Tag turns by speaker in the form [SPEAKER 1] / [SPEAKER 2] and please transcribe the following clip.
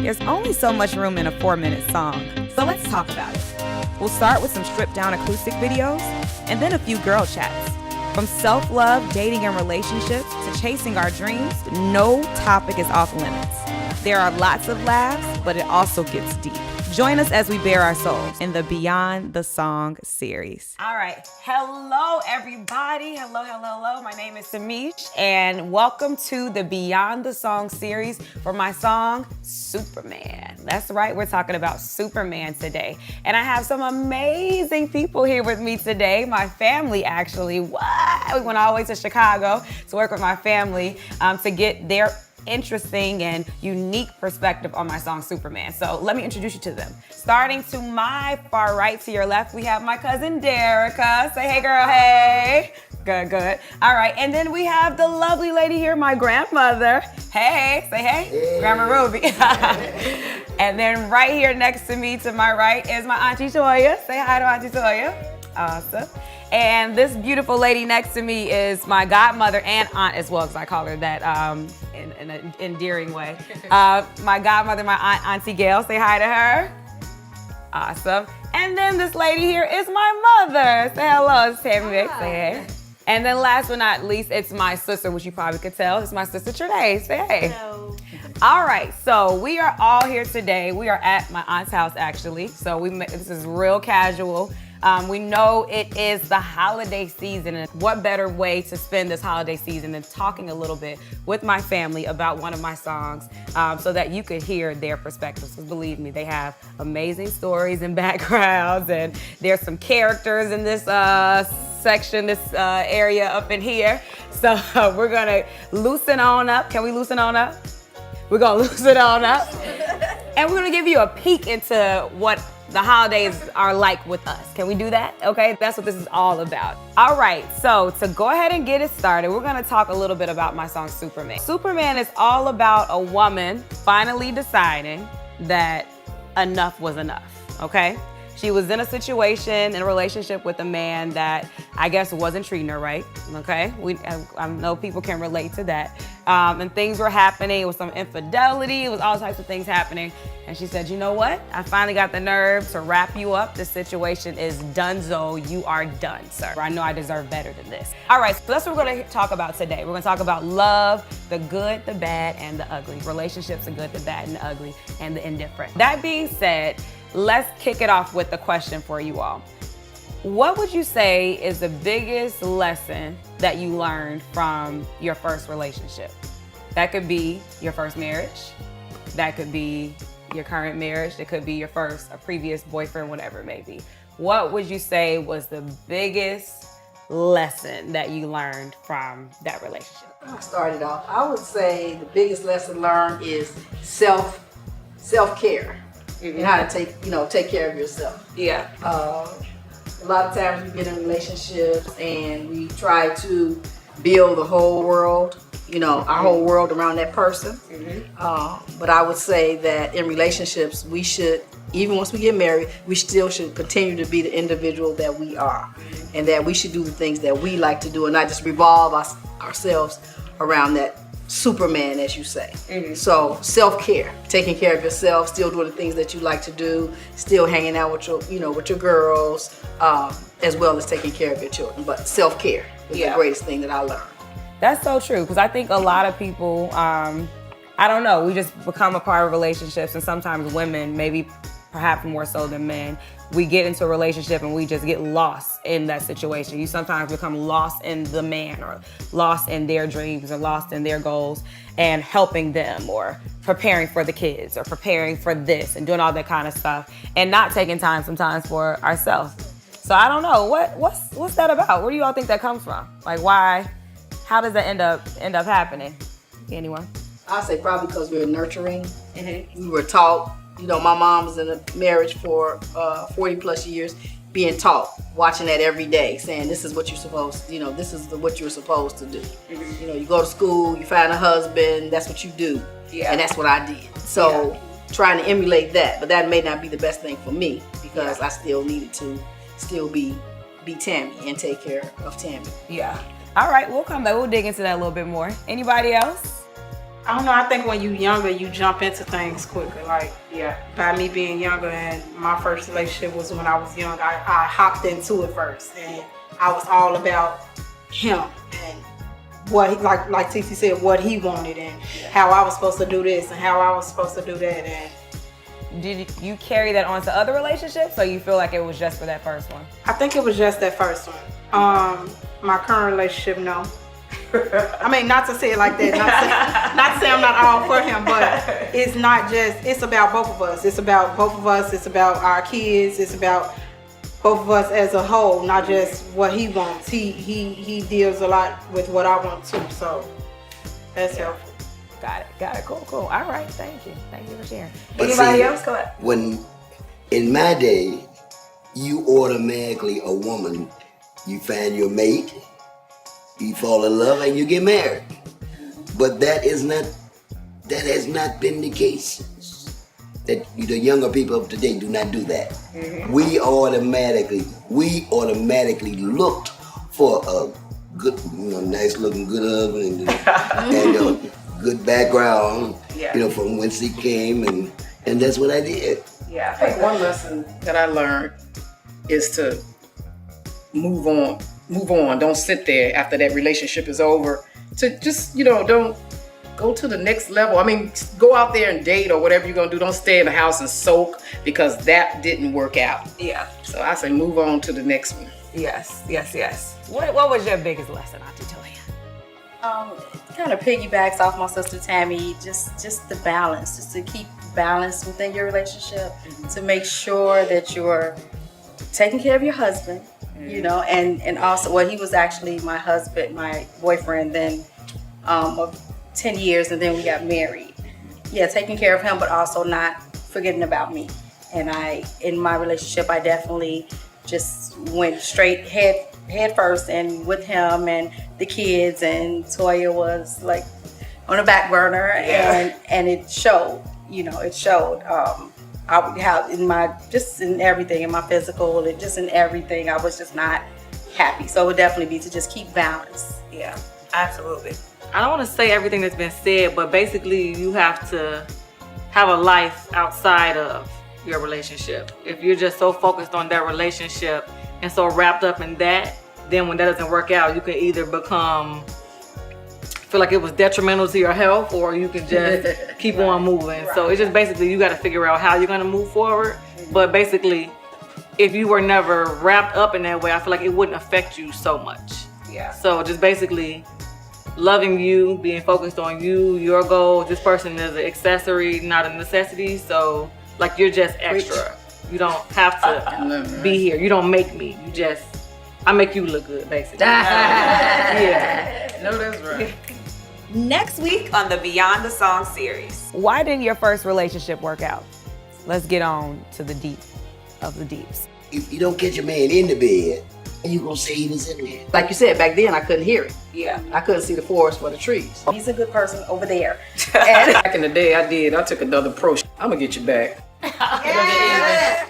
[SPEAKER 1] There's only so much room in a 4-minute song, so let's talk about it. We'll start with some stripped-down acoustic videos, and then a few girl chats. From self-love, dating, and relationships to chasing our dreams, no topic is off limits. There are lots of laughs, but it also gets deep. Join us as we bare our souls in the Beyond the Song series. All right. Hello, everybody. Hello. My name is TAMISH, and welcome to the Beyond the Song series for my song, Superman. That's right. We're talking about Superman today. And I have some amazing people here with me today. My family, actually. What? We went all the way to Chicago to work with my family to get their interesting and unique perspective on my song Superman. So let me introduce you to them. Starting to my far right, to your left, we have my cousin Derica. Say hey girl, hey. Good. All right, and then we have the lovely lady here, my grandmother. Hey, say hey. Grandma Ruby. And then right here next to me, to my right, is my Auntie Toya. Say hi to Auntie Toya. Awesome. And this beautiful lady next to me is my godmother and aunt as well, because I call her that in an endearing way. My godmother, my aunt, Auntie Gail. Say hi to her. Awesome. And then this lady here is my mother. Say hello, it's TAMISH. Say hey. And then last but not least, it's my sister, which you probably could tell. It's my sister Trinae. Say hey.
[SPEAKER 2] Hello.
[SPEAKER 1] All right, so we are all here today. We are at my aunt's house, actually. So this is real casual. We know it is the holiday season, and what better way to spend this holiday season than talking a little bit with my family about one of my songs so that you could hear their perspectives. Because believe me, they have amazing stories and backgrounds, and there's some characters in this section, this area up in here. So we're gonna loosen on up. Can we loosen on up? We're gonna loosen on up. And we're gonna give you a peek into what the holidays are like with us. Can we do that? Okay, that's what this is all about. All right, so to go ahead and get it started, we're gonna talk a little bit about my song, Superman. Superman is all about a woman finally deciding that enough was enough, okay? She was in a situation, in a relationship with a man that I guess wasn't treating her right, okay? I know people can relate to that. And things were happening, it was some infidelity, it was all types of things happening. And she said, you know what? I finally got the nerve to wrap you up. This situation is donezo. You are done, sir. I know I deserve better than this. All right, so that's what we're gonna talk about today. We're gonna talk about love, the good, the bad, and the ugly. Relationships, the good, the bad, and the ugly, and the indifferent. That being said, let's kick it off with the question for you all. What would you say is the biggest lesson that you learned from your first relationship? That could be your first marriage. That could be your current marriage. It could be a previous boyfriend, whatever it may be. What would you say was the biggest lesson that you learned from that relationship?
[SPEAKER 2] I started off. I would say the biggest lesson learned is self-care. And how to take care of yourself.
[SPEAKER 1] Yeah.
[SPEAKER 2] A lot of times we get in relationships and we try to build the whole world, our whole world around that person. But I would say that in relationships, we should, even once we get married, we still should continue to be the individual that we are, and that we should do the things that we like to do and not just revolve ourselves around that Superman, as you say. So self-care, taking care of yourself, still doing the things that you like to do, still hanging out with your girls, as well as taking care of your children. But self-care is the greatest thing that I learned.
[SPEAKER 1] That's so true, because I think a lot of people, I don't know, we just become a part of relationships, and sometimes women, maybe perhaps more so than men, we get into a relationship and we just get lost in that situation. You sometimes become lost in the man, or lost in their dreams, or lost in their goals, and helping them, or preparing for the kids, or preparing for this, and doing all that kind of stuff, and not taking time sometimes for ourselves. So I don't know, what's that about? Where do you all think that comes from? Like, why? How does that end up happening? Anyone?
[SPEAKER 2] I say probably because we're nurturing. We were taught. My mom was in a marriage for 40 plus years, being taught, watching that every day, saying this is what you're supposed to, this is what you're supposed to do. You go to school, you find a husband, that's what you do. And that's what I did. So trying to emulate that, but that may not be the best thing for me, because I still needed to be Tammy and take care of Tammy.
[SPEAKER 1] Yeah. All right, we'll come back. We'll dig into that a little bit more. Anybody else?
[SPEAKER 3] I don't know. I think when you're younger, you jump into things quicker. Like, by me being younger, and my first relationship was when I was young, I hopped into it first, and I was all about him and what, like TT said, what he wanted and how I was supposed to do this and how I was supposed to do that. And
[SPEAKER 1] did you carry that on to other relationships, or you feel like it was just for that first one?
[SPEAKER 3] I think it was just that first one. My current relationship, no. I mean, not to say it like that, not to say I'm not all for him, but it's not just, it's about both of us. It's about both of us. It's about our kids. It's about both of us as a whole, not just what he wants. He deals a lot with what I want too, so that's helpful.
[SPEAKER 1] Got it, cool. All right, thank you for sharing.
[SPEAKER 4] But
[SPEAKER 1] Anybody
[SPEAKER 4] see,
[SPEAKER 1] else? Go ahead.
[SPEAKER 4] When, in my day, you automatically, a woman, you find your mate, you fall in love, and you get married. But that has not been the case. That the younger people of today do not do that. Mm-hmm. We automatically looked for a good, nice looking good husband and a good background, from whence he came, and that's what I did.
[SPEAKER 5] Yeah, I think one lesson that I learned is to move on. Don't sit there after that relationship is over. To just, don't go to the next level. I mean, go out there and date or whatever you're gonna do. Don't stay in the house and soak, because that didn't work out.
[SPEAKER 1] Yeah.
[SPEAKER 5] So I say move on to the next one.
[SPEAKER 1] Yes. What was your biggest lesson, Auntie Toya?
[SPEAKER 6] Kind of piggybacks off my sister Tammy, just the balance, just to keep balance within your relationship, to make sure that you're taking care of your husband, and also, well, he was actually my husband, my boyfriend then of 10 years, and then we got married. Yeah, taking care of him, but also not forgetting about me. And in my relationship, I definitely just went straight head first, and with him and the kids, and Toya was like on the back burner, and it showed. It showed. I would have in everything, in my physical, and just in everything, I was just not happy. So it would definitely be to just keep balance.
[SPEAKER 1] Yeah, absolutely.
[SPEAKER 7] I don't want to say everything that's been said, but basically you have to have a life outside of your relationship. If you're just so focused on that relationship and so wrapped up in that, then when that doesn't work out, you can either feel like it was detrimental to your health, or you can just keep on moving. So it's just basically, you got to figure out how you're going to move forward. But basically, if you were never wrapped up in that way, I feel like it wouldn't affect you so much.
[SPEAKER 1] Yeah.
[SPEAKER 7] So just basically loving you, being focused on you, your goals. This person is an accessory, not a necessity. So like, you're just extra. You don't have to be here. You don't make me. I make you look good, basically.
[SPEAKER 1] Yeah.
[SPEAKER 5] No, that's right.
[SPEAKER 1] Next week on the Beyond the Song series. Why didn't your first relationship work out? Let's get on to the deep of the deeps.
[SPEAKER 4] If you don't catch a man in the bed, you gonna say he was in there.
[SPEAKER 2] Like you said, back then I couldn't hear it.
[SPEAKER 1] Yeah.
[SPEAKER 2] I couldn't see the forest for the trees.
[SPEAKER 6] He's a good person over there.
[SPEAKER 5] Back in the day, I took another approach. I'm gonna get you back.
[SPEAKER 2] Yeah.